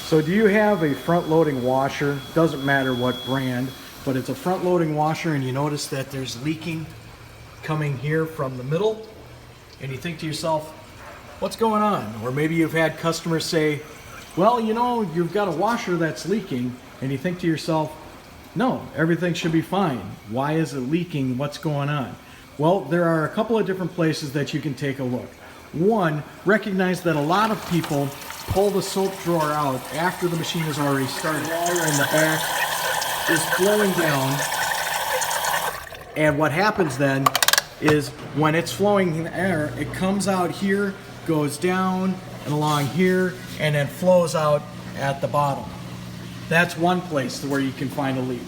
So do you have a front-loading washer? Doesn't matter what brand, but it's a front-loading washer and you notice that there's leaking coming here from the middle and you think to yourself, what's going on? Or maybe you've had customers say, well, you know, you've got a washer that's leaking, and you think to yourself, no, everything should be fine. Why is it leaking? What's going on? Well, there are a couple of different places that you can take a look. One, recognize that a lot of people pull the soap drawer out after the machine has already started. Water in the back is flowing down, and what happens then is when it's flowing in the air, it comes out here, goes down and along here, and then flows out at the bottom. That's one place where you can find a leak.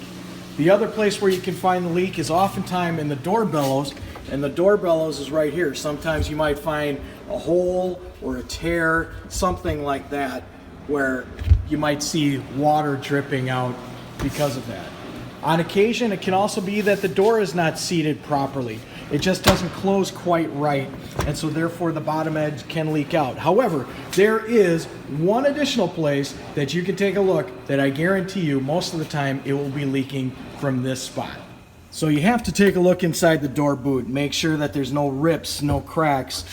The other place where you can find the leak is oftentimes in the door bellows, and the door bellows is right here. Sometimes you might find a hole or a tear, something like that, where you might see water dripping out because of that. On occasion, it can also be that the door is not seated properly. It just doesn't close quite right, and so therefore the bottom edge can leak out. However, there is one additional place that you can take a look that I guarantee you most of the time it will be leaking from this spot. So you have to take a look inside the door boot. Make sure that there's no rips, no cracks,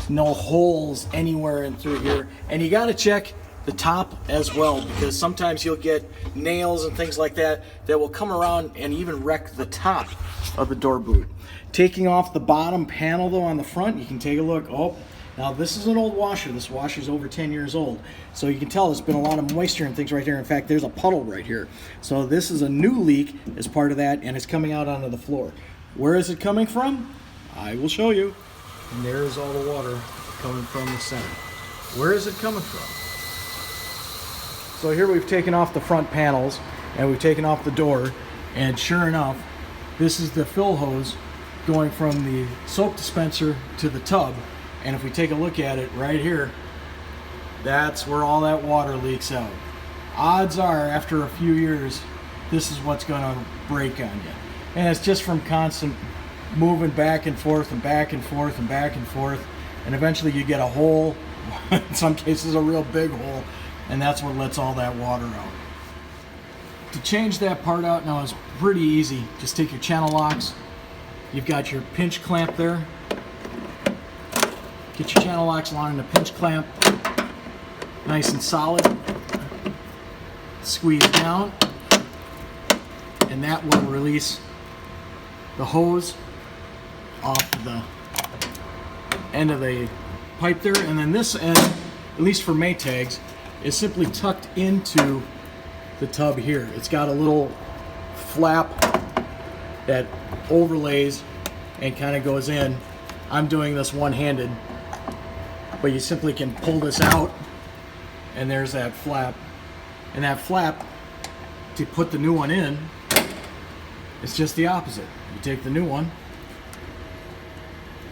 no holes anywhere in through here. And you got to check the top as well, because sometimes you'll get nails and things like that that will come around and even wreck the top of the door boot. Taking off the bottom panel though on the front, you can take a look. Oh, now this is an old washer. This washer's over 10 years old. So you can tell there's been a lot of moisture and things right here. In fact, there's a puddle right here. So this is a new leak as part of that, and it's coming out onto the floor. Where is it coming from? I will show you. And there's all the water coming from the center. Where is it coming from? So here we've taken off the front panels and we've taken off the door, and sure enough, this is the fill hose going from the soap dispenser to the tub. And if we take a look at it right here, that's where all that water leaks out. Odds are after a few years, this is what's going to break on you. And it's just from constant moving back and forth and back and forth and back and forth. And eventually you get a hole, in some cases a real big hole, and that's what lets all that water out. To change that part out now is pretty easy. Just take your channel locks. You've got your pinch clamp there. Get your channel locks along the pinch clamp, nice and solid. Squeeze down, and that will release the hose off the end of the pipe there. And then this end, at least for Maytags, is simply tucked into the tub here. It's got a little flap that overlays and kind of goes in. I'm doing this one-handed, but you simply can pull this out, and there's that flap. And that flap, to put the new one in, it's just the opposite. You take the new one,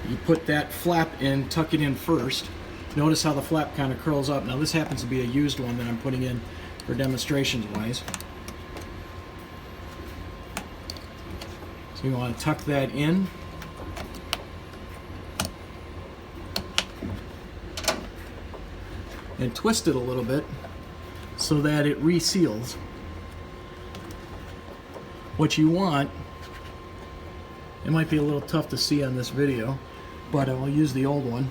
you put that flap in, tuck it in first. Notice how the flap kind of curls up. Now this happens to be a used one that I'm putting in for demonstrations wise. So you want to tuck that in. And twist it a little bit so that it reseals. What you want, it might be a little tough to see on this video, but I will use the old one.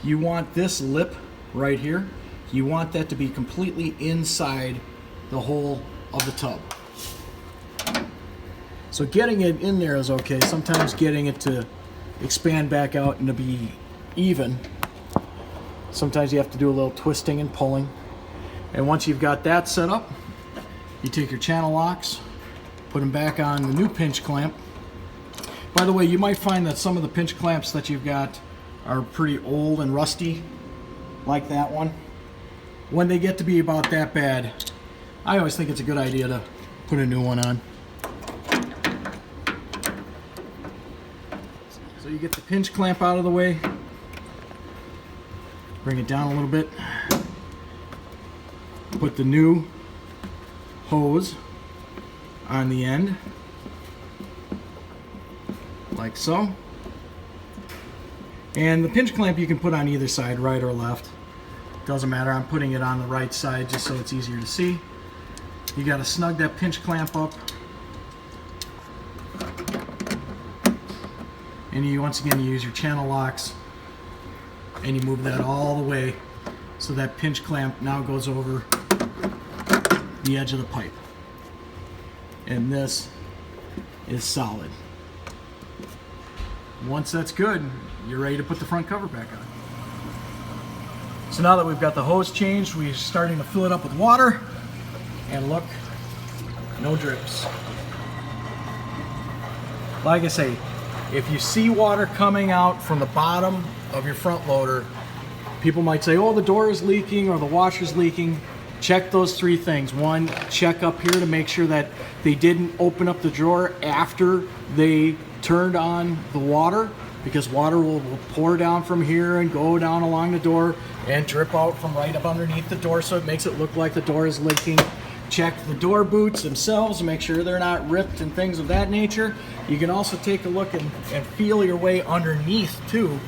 You want this lip right here, you want that to be completely inside the hole of the tub. So getting it in there is okay. Sometimes getting it to expand back out and to be even, sometimes you have to do a little twisting and pulling. And once you've got that set up, you take your channel locks, put them back on the new pinch clamp. By the way, you might find that some of the pinch clamps that you've got are pretty old and rusty, like that one. When they get to be about that bad, I always think it's a good idea to put a new one on. So you get the pinch clamp out of the way, bring it down a little bit, put the new hose on the end, like so. And the pinch clamp you can put on either side, right or left. Doesn't matter, I'm putting it on the right side just so it's easier to see. You got to snug that pinch clamp up. And you, once again, you use your channel locks and you move that all the way so that pinch clamp now goes over the edge of the pipe. And this is solid. Once that's good, you're ready to put the front cover back on. So now that we've got the hose changed, we're starting to fill it up with water. And look, no drips. Like I say, if you see water coming out from the bottom of your front loader, people might say, oh, the door is leaking or the washer's leaking. Check those three things. One, check up here to make sure that they didn't open up the drawer after they turned on the water, because water will pour down from here and go down along the door and drip out from right up underneath the door, so it makes it look like the door is leaking. Check the door boots themselves to make sure they're not ripped and things of that nature. You can also take a look and feel your way underneath too,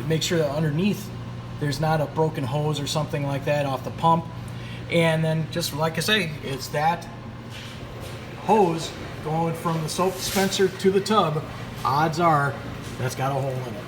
make sure that underneath there's not a broken hose or something like that off the pump. And then, just like I say, it's that hose going from the soap dispenser to the tub. Odds are that's got a hole in it.